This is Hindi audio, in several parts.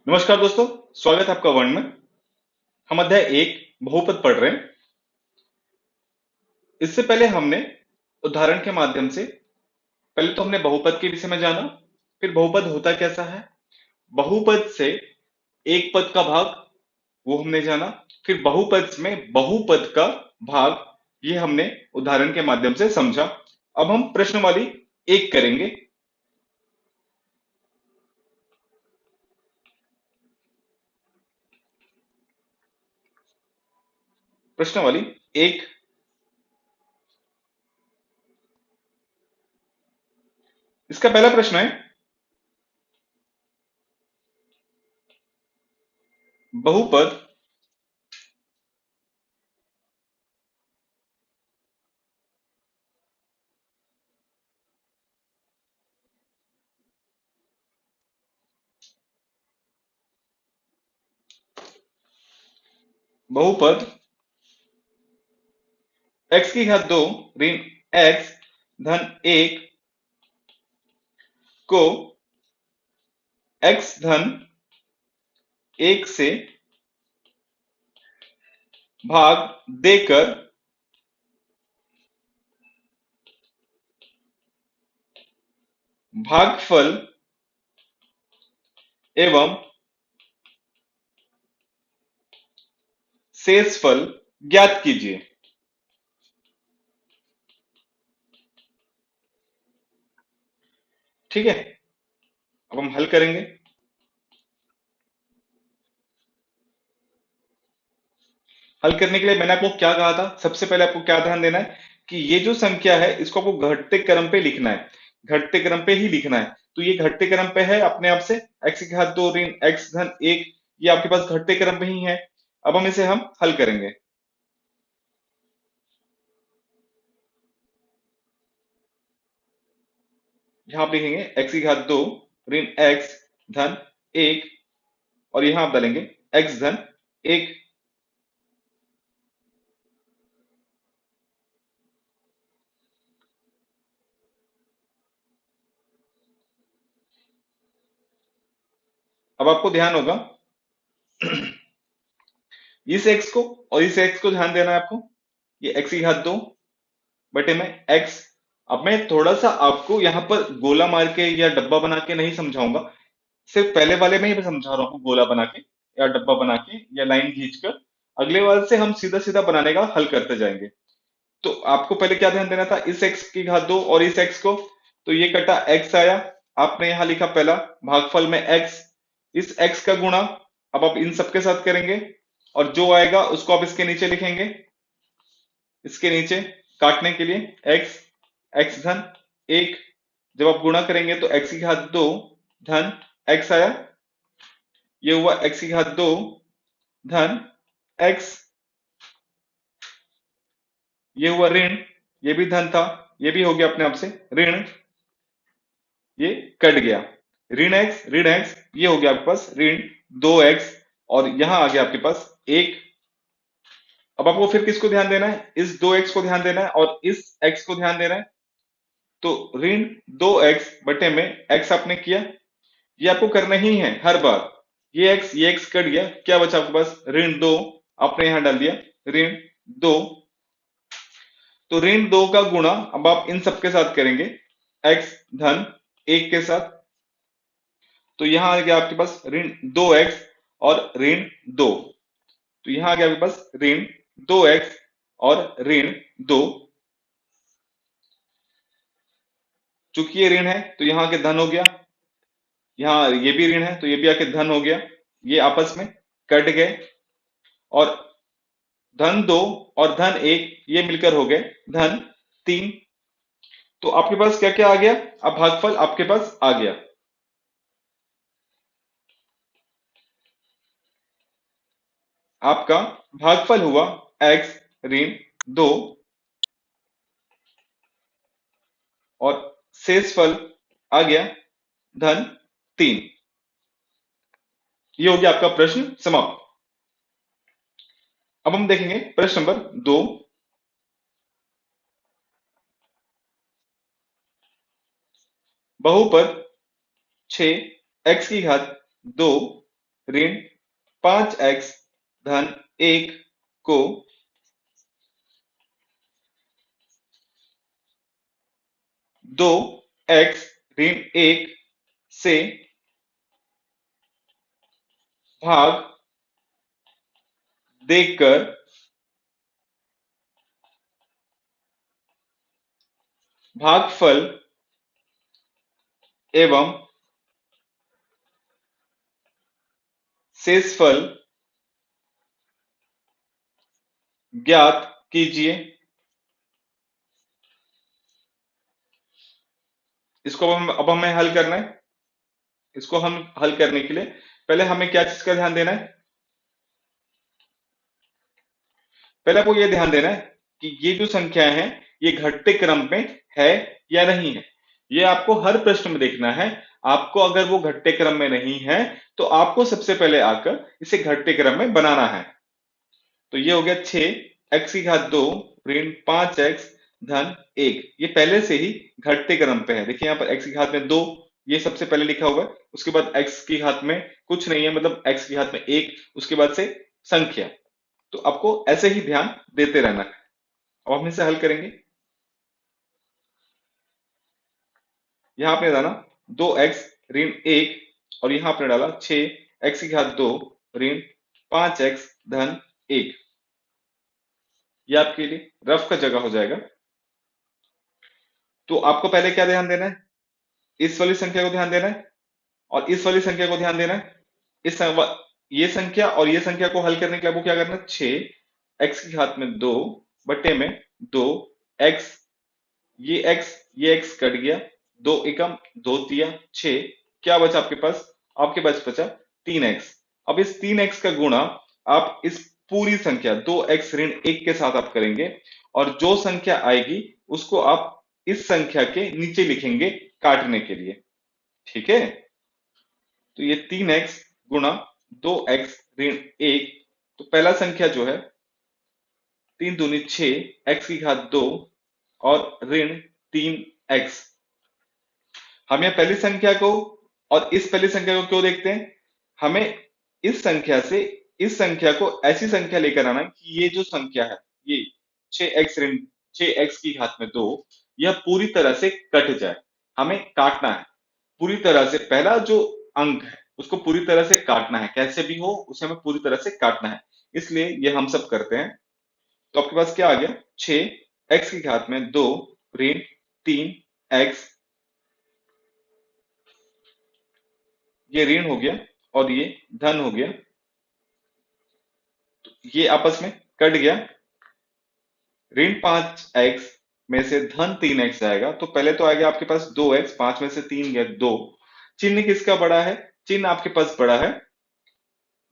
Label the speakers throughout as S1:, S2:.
S1: नमस्कार दोस्तों। स्वागत है आपका वर्ण में। हम अध्याय एक बहुपद पढ़ रहे हैं। इससे पहले हमने उदाहरण के माध्यम से पहले तो हमने बहुपद के विषय में जाना, फिर बहुपद होता कैसा है, बहुपद से एक पद का भाग वो हमने जाना, फिर बहुपद में बहुपद का भाग ये हमने उदाहरण के माध्यम से समझा। अब हम प्रश्नवाली एक करेंगे। प्रश्नवाली एक, इसका पहला प्रश्न है बहुपद बहुपद x की घात दो ऋण x धन एक को x धन एक से भाग देकर भागफल एवं शेषफल ज्ञात कीजिए। ठीक है, अब हम हल करेंगे। हल करने के लिए मैंने आपको क्या कहा था, सबसे पहले आपको क्या ध्यान देना है कि ये जो संख्या है इसको आपको घटते क्रम पे लिखना है, घटते क्रम पे ही लिखना है। तो ये घटते क्रम पे है अपने आप से, x की घात दो ऋण x धन एक, ये आपके पास घटते क्रम पे ही है। अब हम इसे हम हल करेंगे। यहां आप लिखेंगे x की घात दो ऋण x धन एक, और यहां आप डालेंगे x धन एक। अब आपको ध्यान होगा इस x को और इस x को ध्यान देना है आपको। ये x की घात दो बटे में x। अब मैं थोड़ा सा आपको यहाँ पर गोला मार के या डब्बा बना के नहीं समझाऊंगा, सिर्फ पहले वाले में ही मैं समझा रहा हूँ, गोला बना के या डब्बा बना के या लाइन खींचकर। अगले वाले से हम सीधा सीधा बनाने का हल करते जाएंगे। तो आपको पहले क्या ध्यान देना था, इस x की घात दो और इस x को, तो ये कटा x आया। आपने यहां लिखा पहला भागफल में x, इस x का गुणा अब आप इन सबके साथ करेंगे, और जो आएगा उसको आप इसके नीचे लिखेंगे, इसके नीचे काटने के लिए x, x धन एक। जब आप गुणा करेंगे तो x की घात दो धन x आया, ये हुआ x की घात दो धन x, ये हुआ ऋण, ये भी धन था, ये भी हो गया अपने आप से ऋण, ये कट गया, ऋण एक्स, ये हो गया आपके पास ऋण दो एक्स, और यहां आ गया आपके पास एक। अब आपको फिर किसको ध्यान देना है, इस दो एक्स को ध्यान देना है और इस एक्स को ध्यान देना है। तो ऋण दो एक्स बटे में एक्स आपने किया, ये आपको करना ही है हर बार। ये एक्स कट गया, क्या बचा आपके पास ऋण दो, आपने यहां डाल दिया ऋण दो। तो ऋण दो का गुणा अब आप इन सबके साथ करेंगे, एक्स धन एक के साथ। तो यहां आ गया आपके पास ऋण दो एक्स और ऋण दो, तो यहां आ गया आपके पास ऋण दो एक्स और ऋण दो। चूंकि ये ऋण है तो यहां आके धन हो गया, यहाँ ये भी ऋण है तो ये भी आके धन हो गया, ये आपस में कट गए, और धन दो और धन एक ये मिलकर हो गए धन तीन। तो आपके पास क्या क्या आ गया, अब भागफल आपके पास आ गया। आपका भागफल हुआ x ऋण दो, और शेषफल आ गया धन तीन। ये हो गया आपका प्रश्न समाप्त। अब हम देखेंगे प्रश्न नंबर दो। बहुपद 6 x की घात दो ऋण 5x धन 1 को 2x ऋण 1 से भाग देकर भागफल एवं शेषफल ज्ञात कीजिए। इसको अब हमें हल करना है। इसको हम हल करने के लिए पहले हमें क्या चीज का ध्यान देना है? पहले आपको ये ध्यान देना है कि ये जो संख्या है ये घटते क्रम में है या नहीं है। ये आपको हर प्रश्न में देखना है। आपको अगर वो घटते क्रम में नहीं है तो आपको सबसे पहले आकर इसे घटते क्रम में बनाना है। तो ये हो गया 6 x की घात 2 ऋण 5x धन 1। ये पहले से ही घटते क्रम पे है। देखिए यहाँ पर x की घात में 2 ये सबसे पहले लिखा हुआ है। उसके बाद x की घात में कुछ नहीं है, मतलब x की घात में 1, उसके बाद से संख्या। तो आपको ऐसे ही ध्यान देते रहना है। अब हम इसे हल करेंगे। यहाँ आपने डाला 2x ऋण 1 और यहाँ आपने डाला 6 x की घात 2 ऋण 5x धन 1। ये आपके लिए रफ का जगह हो जाएगा। तो आपको पहले क्या ध्यान देना है? इस वाली संख्या को ध्यान देना है और इस वाली संख्या को ध्यान देना है। ये संख्या और ये संख्या को हल करने के लिए आपको क्या करना है? 6 x की घात में 2 बट्टे में 2x, ये x कट गया, 2 एकम 2 तिया 6, क्या बचा आपके पास? आपके पास बचा 3x। अब इस 3x का गुणा आप इस पूरी संख्या 2x ऋण 1 के साथ आप करेंगे और जो संख्या आएगी उसको आप इस संख्या के नीचे लिखेंगे काटने के लिए। ठीक है? तो ये 3x गुणा 2x ऋण 1, तो पहला संख्या जो है 3 दूनी 6 x की घात 2 और ऋण 3x। हम यहाँ पहली संख्या को और इस पहली संख्या को क्यों देखते हैं? हमें इस संख्या से इस संख्या को ऐसी संख्या लेकर आना कि ये जो संख्या है ये 6x की घात में 2 यह पूरी तरह से कट जाए। हमें काटना है पूरी तरह से। पहला जो अंक है उसको पूरी तरह से काटना है, कैसे भी हो उसे हमें पूरी तरह से काटना है। इसलिए ये हम सब करते हैं। तो आपके पास क्या आ गया? 6 x की घात में 2 ऋण 3x, ये ऋण हो गया और ये धन हो गया। ये आपस में कट गया। ऋण 5x में से धन 3x जाएगा तो पहले तो आ गया आपके पास 2x, 5 में से 3 गया 2। चिन्ह किसका बड़ा है? चिन्ह आपके पास बड़ा है।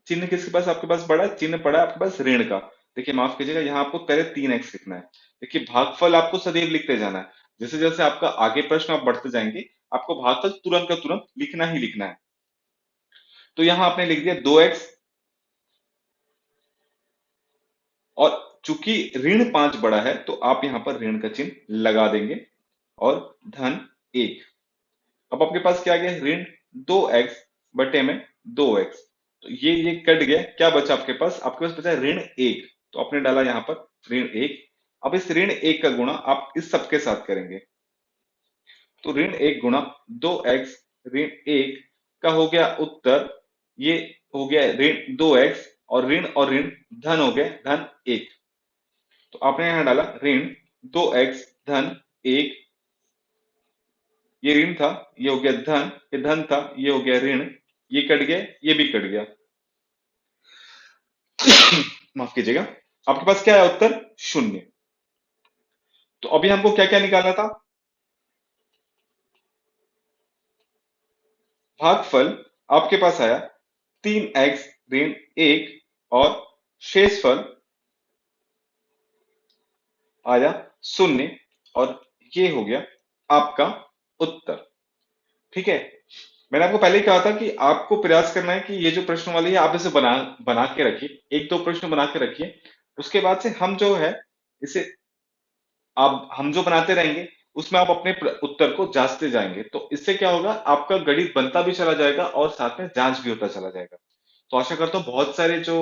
S1: चिन्ह किसके पास आपके पास बड़ा है? चिन्ह पड़ा है आपके पास ऋण का। देखिए माफ कीजिएगा, यहाँ आपको पहले 3x लिखना है। देखिए भागफल आपको सदैव लिखते जाना है। जैसे जैसे आपका आगे प्रश्न आप बढ़ते जाएंगे आपको भागफल तुरंत का तुरंत लिखना ही लिखना है। तो यहाँ आपने लिख दिया 2x और चूंकि ऋण 5 बड़ा है तो आप यहाँ पर ऋण का चिन्ह लगा देंगे और धन 1। अब आपके पास क्या आ गया? ऋण 2x बटे में 2x। तो ये कट गया, क्या बचा आपके पास? आपके पास बचा ऋण 1। तो आपने डाला यहाँ पर ऋण 1। अब इस ऋण 1 का गुणा आप इस सबके साथ करेंगे। तो ऋण 1 गुणा 2x ऋण 1 का हो गया उत्तर। ये हो गया ऋण 2x और ऋण धन हो गया धन 1। तो आपने यहां डाला ऋण 2x धन 1, ये ऋण था, ये हो गया धन, ये धन था, ये हो गया ऋण, ये कट गया, ये भी कट गया। माफ कीजिएगा। आपके पास क्या है उत्तर? 0। तो अभी हमको क्या क्या निकालना था? भागफल आपके पास आया 3x ऋण 1 और शेषफल आया 0 और ये हो गया आपका उत्तर। ठीक है? मैंने आपको पहले ही कहा था कि आपको प्रयास करना है कि ये जो प्रश्न वाली है आप इसे बना बना के रखिए, एक दो प्रश्न बना के रखिए। उसके बाद से हम जो है इसे आप हम जो बनाते रहेंगे उसमें आप अपने उत्तर को जांचते जाएंगे। तो इससे क्या होगा? आपका गणित बनता भी चला जाएगा और साथ में जांच भी होता चला जाएगा। तो आशा करता हूँ बहुत सारे जो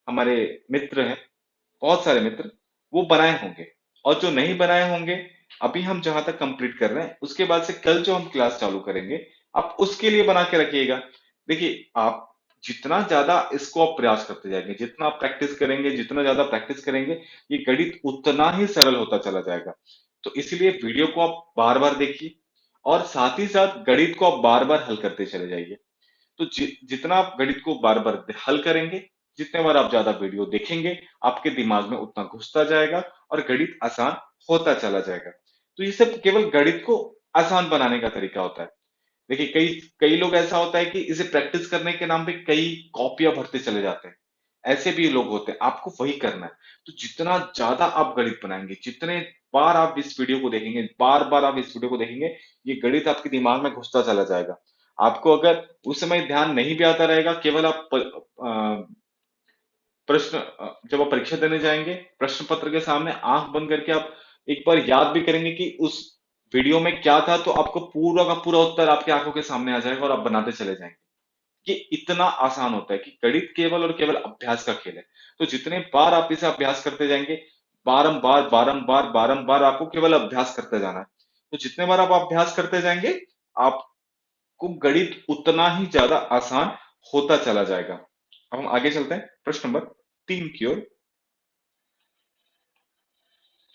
S1: हमारे मित्र हैं, बहुत सारे मित्र वो बनाए होंगे, और जो नहीं बनाए होंगे, अभी हम जहां तक कंप्लीट कर रहे हैं उसके बाद से कल जो हम क्लास चालू करेंगे, आप उसके लिए बना के रखिएगा। देखिए, आप जितना ज्यादा इसको आप प्रयास करते जाएंगे, जितना आप प्रैक्टिस करेंगे, जितना ज्यादा प्रैक्टिस करेंगे, ये गणित उतना ही सरल होता चला जाएगा। तो इसलिए वीडियो को आप बार बार देखिए, और साथ ही साथ गणित को आप बार बार हल करते चले जाइए। तो जितना आप गणित को बार बार हल करेंगे, जितने बार आप ज्यादा वीडियो देखेंगे, आपके दिमाग में उतना घुसता जाएगा और गणित आसान होता चला जाएगा। तो ये सब केवल गणित को आसान बनाने का तरीका होता है। देखिए, कई कई लोग ऐसा होता है कि इसे प्रैक्टिस करने के नाम पे कई कॉपियां भरते चले जाते हैं। ऐसे भी लोग होते हैं, आपको वही करना है। तो जितना ज्यादा आप गणित बनाएंगे, जितने बार आप इस वीडियो को देखेंगे, बार बार आप इस वीडियो को देखेंगे, ये गणित आपके दिमाग में घुसता चला जाएगा। आपको अगर उस समय ध्यान नहीं भी आता रहेगा, केवल आप प्रश्न जब आप परीक्षा देने जाएंगे, प्रश्न पत्र के सामने आंख बंद करके आप एक बार याद भी करेंगे कि उस वीडियो में क्या था, तो आपको पूरा का पूरा उत्तर आपकी आंखों के सामने आ जाएगा और आप बनाते चले जाएंगे। ये इतना आसान होता है कि गणित केवल और केवल अभ्यास का खेल है। तो जितने बार आप इसे अभ्यास करते जाएंगे, बारंबार बारंबार बारंबार आपको केवल अभ्यास करते जाना है। तो जितने बार आप अभ्यास करते जाएंगे, आपको गणित उतना ही ज्यादा आसान होता चला जाएगा। अब हम आगे चलते हैं प्रश्न नंबर 3 की ओर।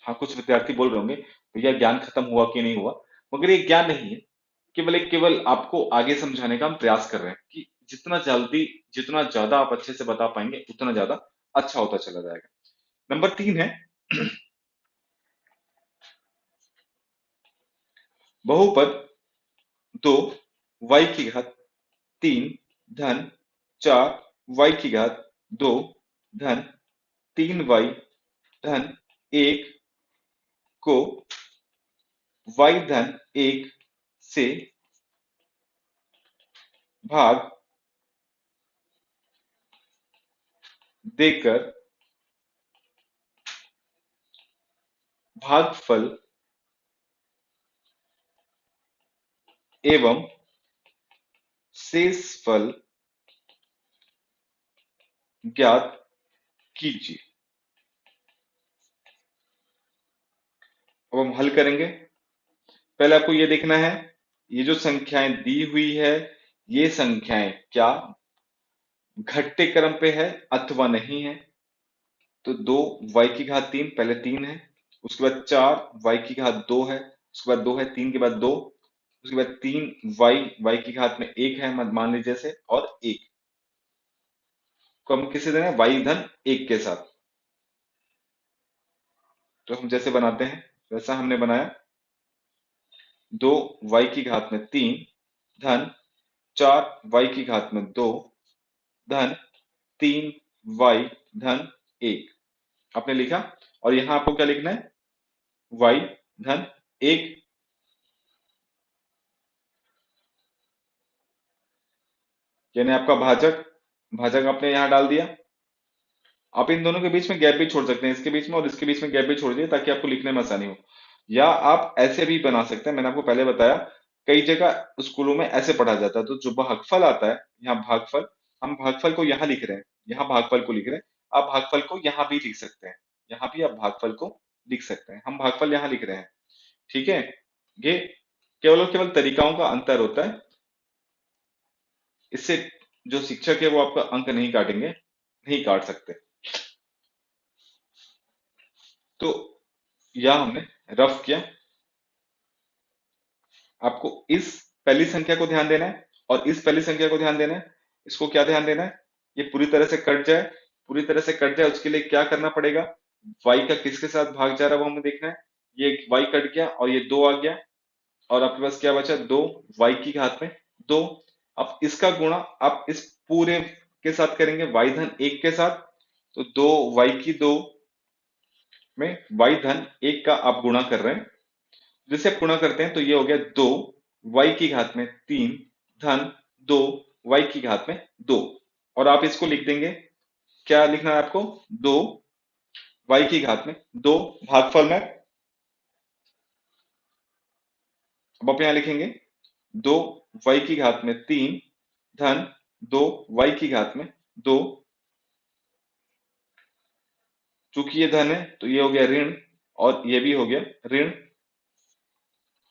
S1: हाँ, कुछ विद्यार्थी बोल रहे होंगे भैया ज्ञान खत्म हुआ कि नहीं हुआ, मगर ये ज्ञान नहीं है, केवल आपको आगे समझाने का हम प्रयास कर रहे हैं कि जितना जल्दी, जितना ज्यादा आप अच्छे से बता पाएंगे, उतना ज्यादा अच्छा होता चला जाएगा। नंबर 3 है, बहुपद 2 वाई की घात 3 धन 4 वाई की घात 2 धन 3 वाई धन 1 को वाई धन 1 से भाग देकर भागफल एवं शेषफल ज्ञात कीजिए। अब हम हल करेंगे। पहले आपको ये देखना है, ये जो संख्याएं दी हुई है, ये संख्याएं क्या घटते क्रम पे है अथवा नहीं है। तो 2 वाई की घात 3, पहले 3 है, उसके बाद 4 वाई की घात 2 है, उसके बाद 2 है, 3 के बाद 2, उसके बाद 3 वाई वाई की घात में 1 है, मान लीजिए से, और 1 को हम किसे देना है, वाई धन 1 के साथ। तो हम जैसे बनाते हैं वैसा हमने बनाया, 2 वाई की घात में 3 धन 4 वाई की घात में 2 धन 3 वाई धन 1 आपने लिखा। और यहां आपको क्या लिखना है, वाई धन 1, यानी आपका भाजक, भाजक आपने यहां डाल दिया। आप इन दोनों के बीच में गैप भी छोड़ सकते हैं, इसके बीच में और इसके बीच में गैप भी छोड़ दिए ताकि आपको लिखने में आसानी हो। या आप ऐसे भी बना सकते हैं, मैंने आपको पहले बताया, कई जगह स्कूलों में ऐसे पढ़ा जाता है। तो जो भागफल आता है, यहाँ भागफल, हम भागफल को यहाँ लिख रहे हैं, यहाँ भागफल को लिख रहे हैं। आप भागफल को यहाँ भी लिख सकते हैं, यहाँ भी आप भागफल को लिख सकते हैं, हम भागफल यहाँ लिख रहे हैं। ठीक है, ये केवल और केवल तरीकाओं का अंतर होता है। इससे जो शिक्षक है वो आपका अंक नहीं काटेंगे, नहीं काट सकते। तो यह हमने रफ किया। आपको इस पहली संख्या को ध्यान देना है और इस पहली संख्या को ध्यान देना है। इसको क्या ध्यान देना है, ये पूरी तरह से कट जाए, पूरी तरह से कट जाए, उसके लिए क्या करना पड़ेगा, y का किसके साथ भाग जा रहा है वो हमें देखना है। ये y कट गया और ये 2 आ गया, और आपके पास क्या बचा, 2 वाई की घात में 2। अब इसका गुणा आप इस पूरे के साथ करेंगे, y धन 1 के साथ। तो 2 वाई की 2 में y धन 1 का आप गुणा कर रहे हैं। जैसे आप गुणा करते हैं तो ये हो गया 2 वाई की घात में 3 धन 2 वाई की घात में 2। और आप इसको लिख देंगे, क्या लिखना है आपको, 2 वाई की घात में 2 भागफल में। अब आप यहां लिखेंगे 2 वाई की घात में 3 धन 2 वाई की घात में 2, चूंकि ये धन है तो ये हो गया ऋण, और ये भी हो गया ऋण,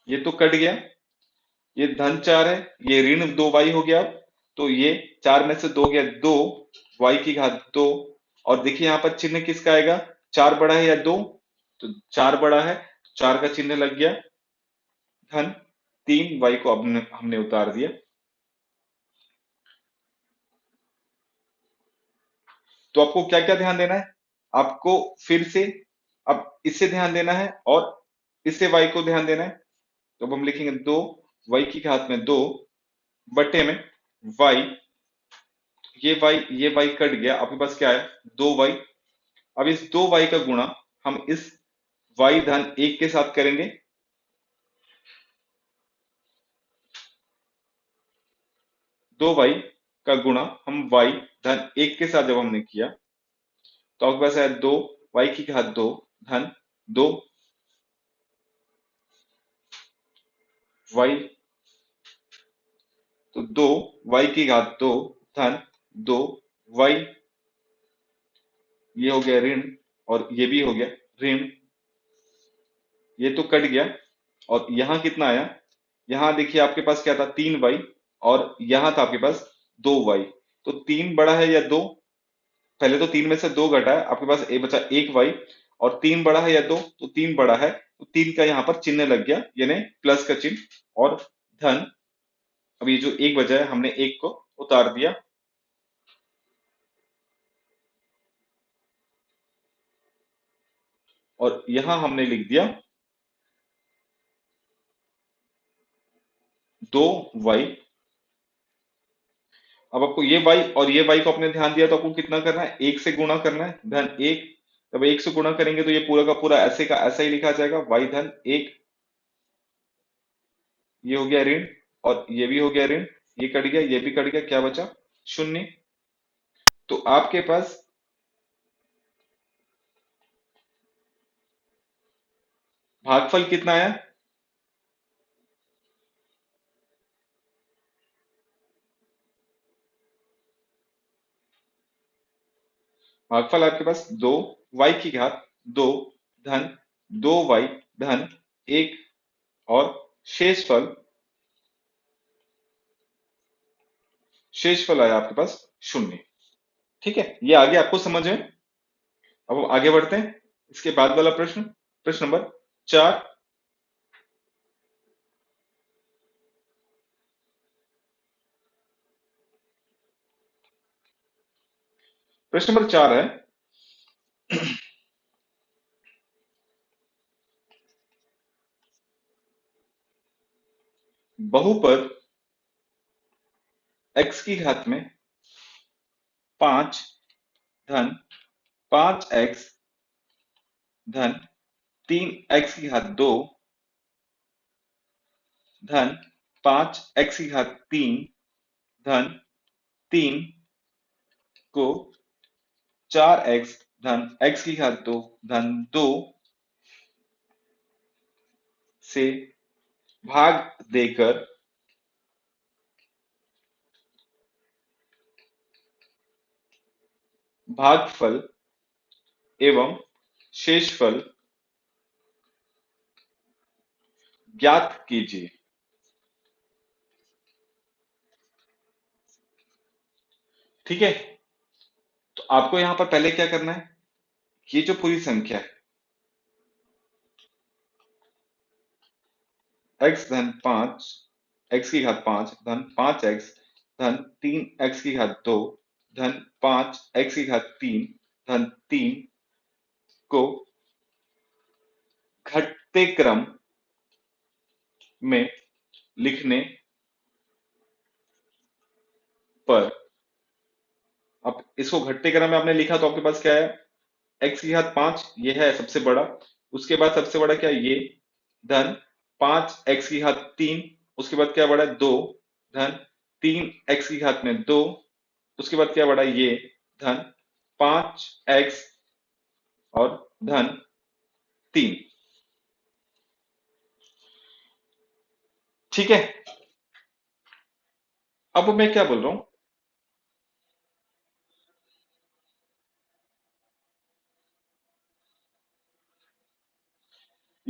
S1: ये तो कट गया। ये धन 4 है, ये ऋण 2y हो गया। अब तो ये 4 में से 2 गया 2, y की घात 2। और देखिए यहाँ पर चिन्ह किसका आएगा, 4 बड़ा है या 2, तो 4 बड़ा है, 4 का चिन्ह लग गया धन। 3y को अब हमने उतार दिया। तो आपको क्या क्या ध्यान देना है, आपको फिर से अब इससे ध्यान देना है और इससे y को ध्यान देना है। तो अब हम लिखेंगे 2 y की घात में 2 बटे में y, ये y कट गया, आपके पास क्या है 2y। अब इस 2y का गुणा हम इस y धन 1 के साथ करेंगे। 2y का गुणा हम y धन 1 के साथ जब हमने किया तो आपके पास है 2 y की घात 2 धन 2 y, तो 2 y की घात 2 धन 2 y, ये हो गया ऋण और ये भी हो गया ऋण, ये तो कट गया। और यहां कितना आया, यहां देखिए आपके पास क्या था 3y, और यहां था आपके पास 2y। तो 3 बड़ा है या 2, पहले तो 3 में से 2 घटा है, आपके पास बचा 1y। और 3 बड़ा है या 2, तो 3 बड़ा है, तो 3 का यहाँ पर चिन्ह लग गया, यानी प्लस का चिन्ह और धन। अब ये जो 1 बचा है हमने 1 को उतार दिया। और यहां हमने लिख दिया 2y। अब आपको ये y और ये y को आपने ध्यान दिया तो आपको कितना करना है, 1 से गुणा करना है धन 1। जब 1 से गुणा करेंगे तो ये पूरा का पूरा ऐसे का ऐसा ही लिखा जाएगा y धन 1, ये हो गया ऋण और ये भी हो गया ऋण, ये कट गया ये भी कट गया, क्या बचा शून्य। तो आपके पास भागफल कितना आया, भागफल आपके पास 2 y की घात 2 धन 2y धन 1, और शेषफल, शेषफल आया आपके पास शून्य। ठीक है, ये आगे आपको समझ में। अब हम आगे बढ़ते हैं, इसके बाद वाला प्रश्न, प्रश्न नंबर 4। प्रश्न नंबर 4 है, बहुपद x की घात में 5 धन 5x धन 3x की घात 2 धन 5x की घात 3 धन 3 को 4x धन x की घात 2 धन 2 से भाग देकर भागफल एवं शेषफल ज्ञात कीजिए। ठीक है, तो आपको यहां पर पहले क्या करना है, ये जो पूरी संख्या है x धन 5 x की घात 5 धन 5x धन 3x की घात 2 धन 5x की घात 3 धन 3 को घटते क्रम में लिखने पर, अब इसको घटते क्रम में आपने लिखा तो आपके पास क्या है, x की घात 5 ये है सबसे बड़ा, उसके बाद सबसे बड़ा क्या है ये, धन 5x की घात 3, उसके बाद क्या बड़ा है 2 धन 3x की घात में 2, उसके बाद क्या बड़ा है ये धन 5x और धन 3। ठीक है, अब मैं क्या बोल रहा हूं,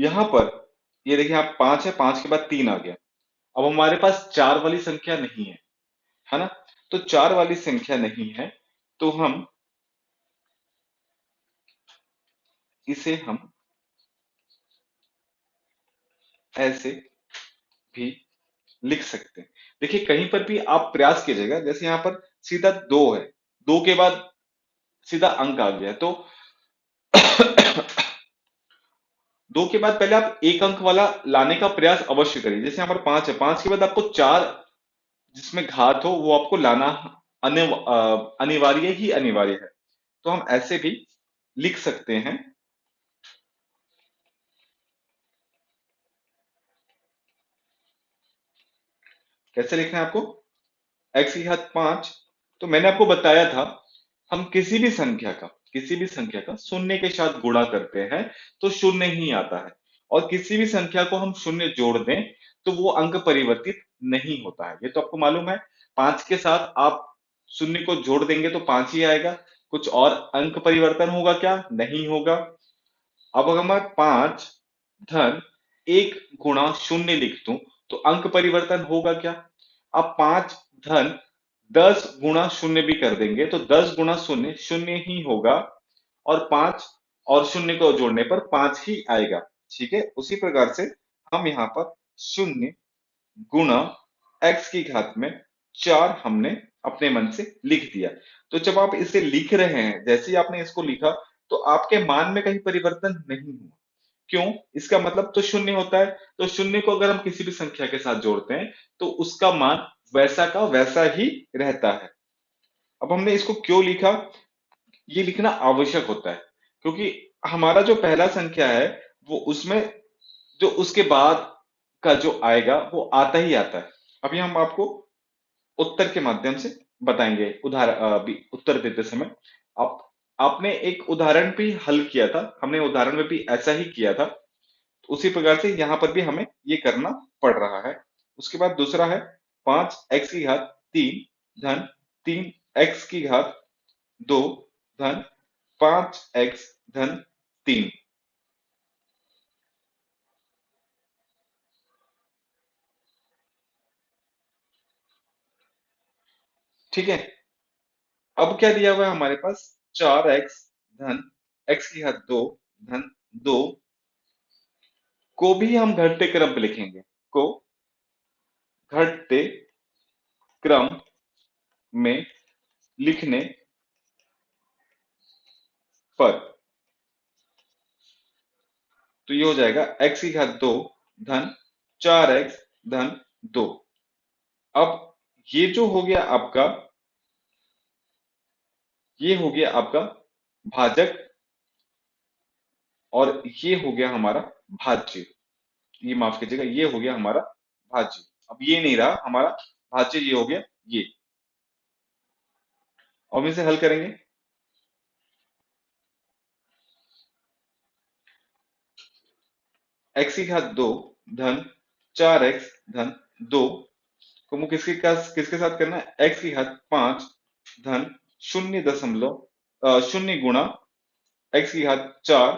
S1: यहां पर ये देखिए, आप 5 है, 5 के बाद 3 आ गया। अब हमारे पास 4 वाली संख्या नहीं है ना? तो 4 वाली संख्या नहीं है, तो हम इसे हम ऐसे भी लिख सकते हैं। देखिए, कहीं पर भी आप प्रयास कीजिएगा, जैसे यहाँ पर सीधा 2 है, 2 के बाद सीधा अंक आ गया, तो 2 के बाद पहले आप एक अंक वाला लाने का प्रयास अवश्य करिए। जैसे यहाँ पर 5 है, 5 के बाद आपको 4 जिसमें घात हो वो आपको लाना अनिवार्य ही अनिवार्य है। तो हम ऐसे भी लिख सकते हैं। कैसे लिखना है आपको? एक्स की घात 5, तो मैंने आपको बताया था, हम किसी भी संख्या का शून्य के साथ गुणा करते हैं तो शून्य ही आता है, और किसी भी संख्या को हम शून्य जोड़ दें तो वो अंक परिवर्तित नहीं होता है। ये तो आपको मालूम है। 5 के साथ आप शून्य को जोड़ देंगे तो 5 ही आएगा, कुछ और अंक परिवर्तन होगा क्या? नहीं होगा। अब अगर मैं 5 धन 1 गुणा शून्य लिख दूं तो अंक परिवर्तन होगा क्या? अब 5 धन 10 गुणा शून्य भी कर देंगे तो 10 गुणा शून्य शून्य ही होगा, और 5 और शून्य को जोड़ने पर 5 ही आएगा। ठीक है, उसी प्रकार से हम यहाँ पर शून्य गुणा एक्स की घात में 4 हमने अपने मन से लिख दिया। तो जब आप इसे लिख रहे हैं, जैसे ही आपने इसको लिखा, तो आपके मान में कहीं परिवर्तन नहीं हुआ। क्यों? इसका मतलब तो शून्य होता है, तो शून्य को अगर हम किसी भी संख्या के साथ जोड़ते हैं तो उसका मान वैसा का वैसा ही रहता है। अब हमने इसको क्यों लिखा? ये लिखना आवश्यक होता है, क्योंकि हमारा जो पहला संख्या है वो उसमें जो उसके बाद का जो आएगा वो आता ही आता है। अभी हम आपको उत्तर के माध्यम से बताएंगे, उदाहरण अभी उत्तर देते समय आप आपने एक उदाहरण भी हल किया था, हमने उदाहरण में भी ऐसा ही किया था, तो उसी प्रकार से यहाँ पर भी हमें ये करना पड़ रहा है। उसके बाद दूसरा है 5 एक्स की घात 3 धन 3 एक्स की घात 2 धन 5 एक्स धन 3। ठीक है, अब क्या दिया हुआ है हमारे पास? 4 एक्स धन एक्स की घात 2 धन 2 को भी हम घटते क्रम पे लिखेंगे, को घटते क्रम में लिखने पर, तो ये हो जाएगा एक्स की घात 2 धन 4 एक्स धन 2। अब ये जो हो गया आपका, ये हो गया आपका भाजक, और ये हो गया हमारा भाज्य। ये माफ कीजिएगा, ये हो गया हमारा भाज्य। अब ये नहीं रहा हमारा भाज्य, ये हो गया ये। अब इसे हल करेंगे। एक्स की घात 2 धन 4 एक्स धन 2 को मुझे किसके साथ करना है? एक्स की घात 5 धन 0 गुणा एक्स की घात 4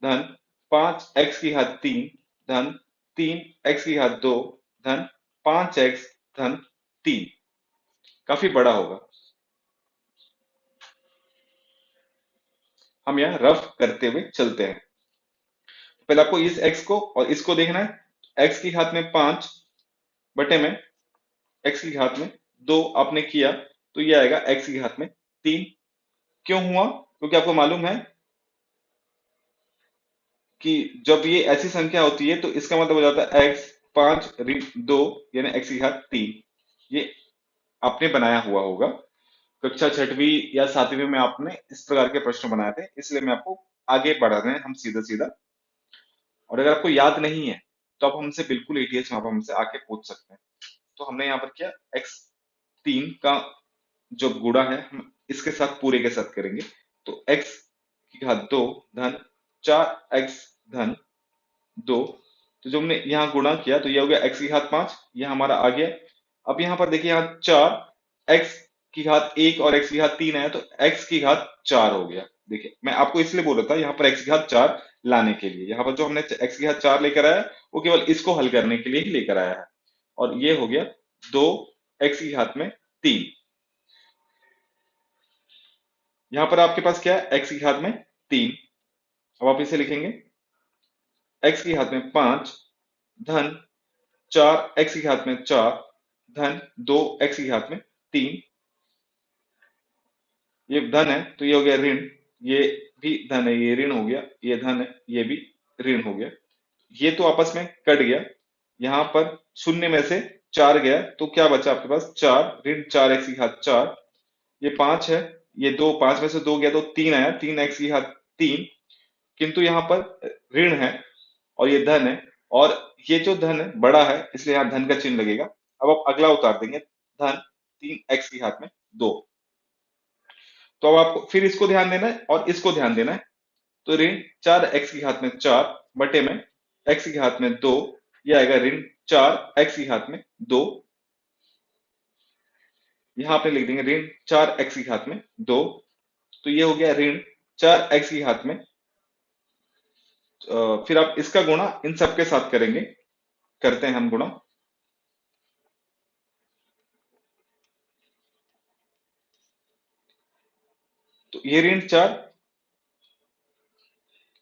S1: धन 5 एक्स की घात 3 धन 3 एक्स की घात 2 धन 5 एक्स धन 3। काफी बड़ा होगा। हम यहाँ रफ करते हुए चलते हैं। पहले आपको इस एक्स को और इसको देखना है। एक्स की घात में 5 बटे में एक्स की घात में 2 आपने किया, तो ये आएगा एक्स की घात में 3। क्यों हुआ? क्योंकि आपको मालूम है कि जब ये ऐसी संख्या होती है तो इसका मतलब हो जाता है एक्स 5 ऋण 2 यानी एक्स की घात 3। ये आपने बनाया हुआ होगा, कक्षा छठवीं या सातवीं में आपने इस प्रकार के प्रश्न बनाए थे, इसलिए मैं आपको आगे बढ़ा रहे हैं हम सीधा सीधा। और अगर आपको याद नहीं है तो आप हमसे बिल्कुल एटीएस में आप हमसे आके पूछ सकते हैं। तो हमने यहाँ पर किया, एक्स 3 का जो गुणा है हम इसके साथ पूरे के साथ करेंगे, तो एक्स की घात 2 धन 4 एक्स धन 2। तो जो हमने यहाँ गुणा किया तो ये हो गया एक्स की घात 5, ये हमारा आ गया। अब यहाँ पर देखिए, यहाँ 4 एक्स की घात 1 और एक्स की घात 3 है, तो एक्स की घात 4 हो गया। देखिए, मैं आपको इसलिए बोल रहा था यहाँ पर एक्स की घात 4, लाने के लिए। यहाँ पर जो हमने x की घात 4 लेकर आया वो केवल इसको हल करने के लिए ही लेकर आया है। और ये हो गया 2x की घात में 3। यहाँ पर आपके पास क्या है, x की घात में 3। अब आप इसे लिखेंगे x की घात में 5 धन 4x की घात में 4 धन 2x की घात में 3। ये धन है तो ये हो गया ऋण, ये भी धन है, ये ऋण हो गया, ये धन है, ये भी ऋण हो गया। ये तो आपस में कट गया। यहाँ पर शून्य में से 4 गया तो क्या बचा आपके पास, 4 ऋण 4x की घात 4। ये 5 है, ये 2, 5 में से 2 गया तो 3 आया, 3x की घात 3। किंतु यहाँ पर ऋण है और ये धन है, और ये जो धन है बड़ा है इसलिए यहाँ धन का चिन्ह लगेगा। अब आप अगला उतार देंगे, धन 3x की घात में 2। तो अब आपको फिर इसको ध्यान देना है और इसको ध्यान देना है। तो ऋण 4x की घात में 4 बटे में x की घात में 2, ये आएगा ऋण 4x की घात में 2। यहां पे लिख देंगे ऋण 4x की घात में 2। तो ये हो गया ऋण 4x की घात में फिर आप इसका गुणा इन सब के साथ करेंगे, करते हैं हम गुणा। तो ये ऋण 4,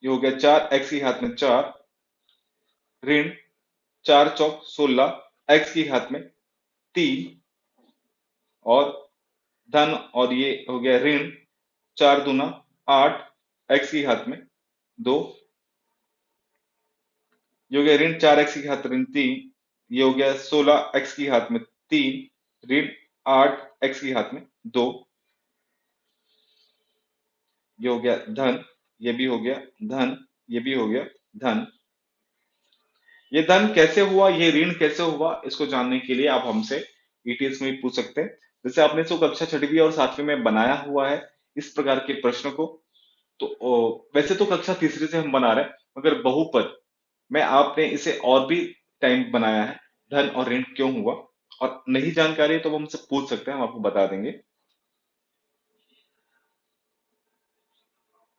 S1: ये हो गया 4x की घात में 4 ऋण 4 चौक 16 x की घात में 3 और धन, और ये हो गया ऋण 4 दूना 8 x की घात में 2। ये हो गया ऋण 4x की घात ऋण 3, ये हो गया 16x की घात में 3 ऋण 8x की घात में 2। ये हो गया धन, ये भी हो गया धन, ये भी हो गया धन। ये धन कैसे हुआ, ये ऋण कैसे हुआ, इसको जानने के लिए आप हमसे ईटीएस में भी पूछ सकते हैं। जैसे आपने इसको कक्षा 6वीं और 7वीं में बनाया हुआ है इस प्रकार के प्रश्न को, तो वैसे तो कक्षा तीसरी से हम बना रहे हैं, मगर बहुपद में आपने इसे और भी टाइम बनाया है, धन और ऋण क्यों हुआ, और नहीं जानकारी है तो वो हमसे पूछ सकते हैं, हम आपको बता देंगे।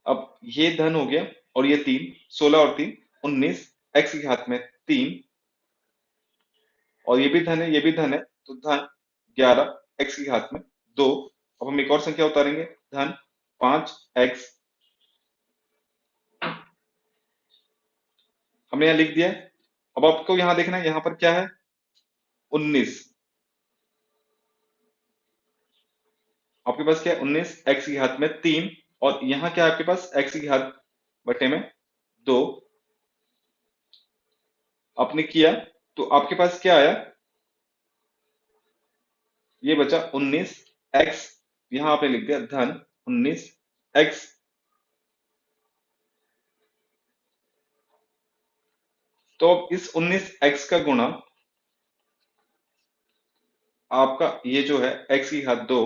S1: अब ये धन हो गया और ये 3, 16 और 3 19 x की घात में 3, और ये भी धन है, ये भी धन है, तो धन 11 x की घात में 2। अब हम एक और संख्या उतारेंगे, धन 5x, हमने यहाँ लिख दिया है। अब आपको यहाँ देखना है, यहाँ पर क्या है, 19। आपके पास क्या है, 19 x की घात में 3, और यहाँ क्या है आपके पास, x की घात बटे में 2। आपने किया तो आपके पास क्या आया, ये बचा 19 x, यहां आपने लिख दिया धन 19 x। तो अब इस 19 x का गुणा आपका ये जो है x की घात 2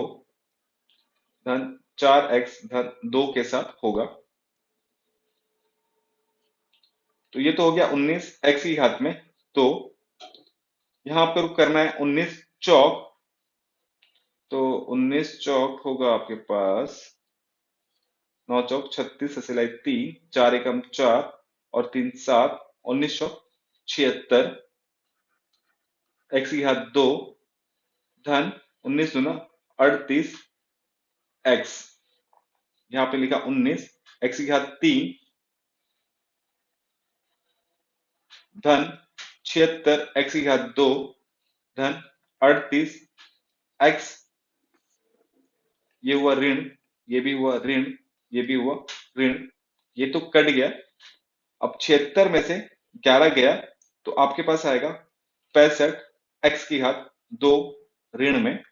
S1: धन 4x धन 2 के साथ होगा। तो ये तो हो गया 19 x की घात में 2। यहां आपको करना है 19 चौक, तो 19 चौक होगा आपके पास 9 चौक 36 सिलाई 3, 4 एकम 4 और 3 7, 19 चौक 76 x की घात 2 धन 19 दूना 38 x। यहाँ पे लिखा 19 x की घात 3 धन 76 x की घात 2 धन 38 x। ये हुआ ऋण, ये भी हुआ ऋण, ये भी हुआ ऋण, ये तो कट गया। अब 76 में से 11 गया तो आपके पास आएगा 65 x की घात 2 ऋण में,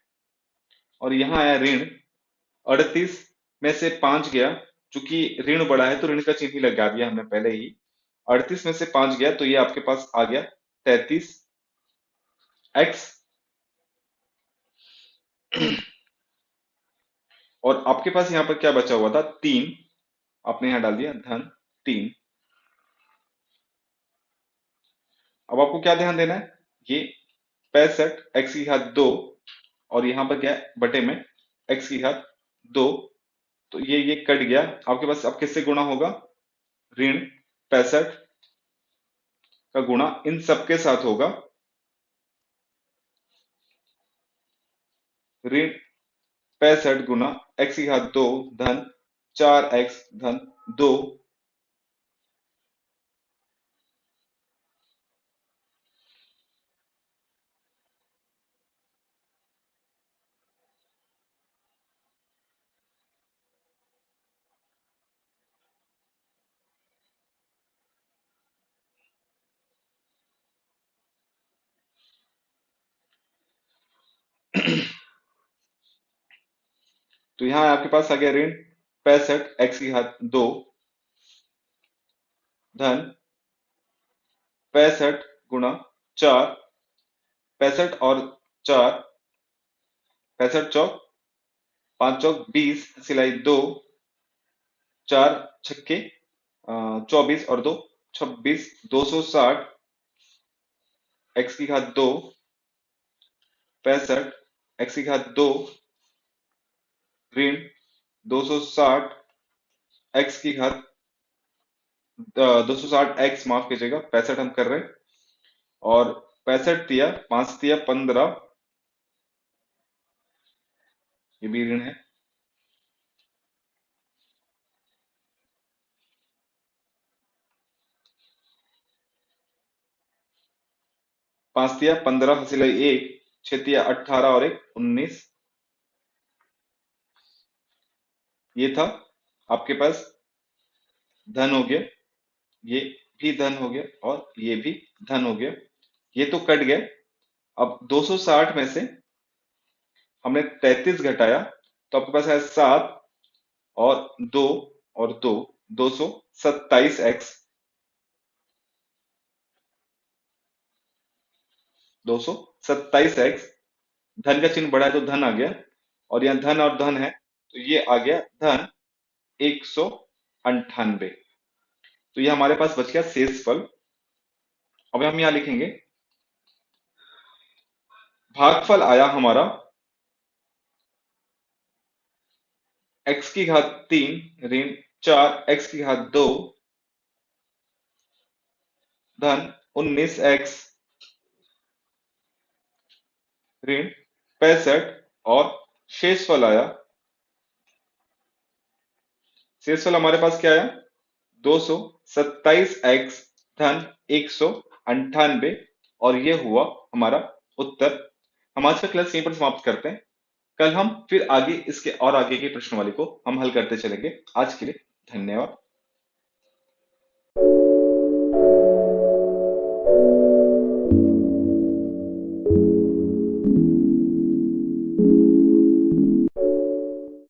S1: और यहाँ आया ऋण 38 में से 5 गया, चूंकि ऋण बड़ा है तो ऋण का चिन्ह ही लगा दिया हमने पहले ही। 38 में से 5 गया तो ये आपके पास आ गया 33 x, और आपके पास यहाँ पर क्या बचा हुआ था, 3, आपने यहाँ डाल दिया धन 3। अब आपको क्या ध्यान देना है, ये 65 x की घात 2 और यहाँ पर क्या है बटे में x की घात 2, तो ये कट गया। आपके पास अब किससे गुणा होगा, ऋण 65 का गुणा इन सबके साथ होगा ऋण 65 गुना x की घात 2 धन 4x धन 2। तो यहां आपके पास आ गया ऋण 65 x की घात 2 धन 65 गुणा 4, 65 और 4, 65 चौक 5 चौक 20 सिलाई 2, 4 छक्के 24 और 2 26, 260 x की घात 2 65 x की घात 2 ऋण 260 x की घात 260 x माफ कीजिएगा 65 हम कर रहे हैं और 65 दिया 5 दिया 15, ये भी ऋण है। 5 दिया 15 सिलाई 1, 6 दिया 18 और 1 19। ये था आपके पास धन हो गया, ये भी धन हो गया और ये भी धन हो गया, ये तो कट गया। अब 260 में से हमने 33 घटाया तो आपके पास है 7 और 2 और 2 227 एक्स 227 एक्स धन का चिन्ह बढ़ा है तो धन आ गया और यहाँ धन और धन है तो ये आ गया धन 198। तो ये हमारे पास बच गया शेषफल। अब हम यहाँ लिखेंगे भागफल आया हमारा x की घात 3 ऋण 4 x की घात 2 धन 19x ऋण 65 और शेषफल आया, शेषफल हमारे पास क्या आया 227x धन 198 और ये हुआ हमारा उत्तर। हम आज का क्लास यहीं पर समाप्त करते हैं। कल हम फिर आगे इसके और आगे के प्रश्नवाली को हम हल करते चलेंगे। आज के लिए धन्यवाद।